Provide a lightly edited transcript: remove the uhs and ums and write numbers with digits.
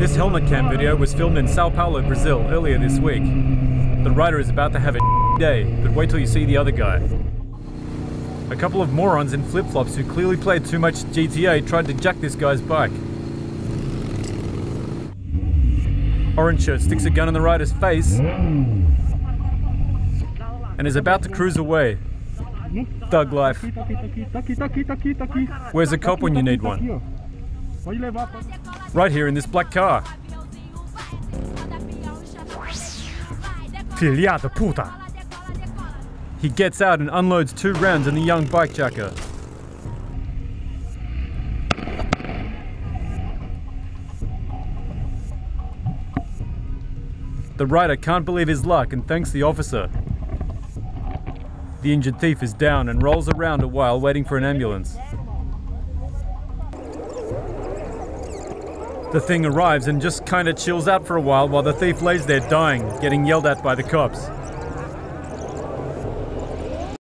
This helmet cam video was filmed in Sao Paulo, Brazil earlier this week. The rider is about to have a day, but wait till you see the other guy. A couple of morons in flip-flops who clearly played too much GTA tried to jack this guy's bike. Orange shirt sticks a gun in the rider's face and is about to cruise away. Thug life. Where's a cop when you need one? Right here in this black car. Filha de puta. He gets out and unloads 2 rounds in the young bikejacker. The rider can't believe his luck and thanks the officer. The injured thief is down and rolls around a while waiting for an ambulance. The thing arrives and just kinda chills out for a while the thief lays there dying, getting yelled at by the cops.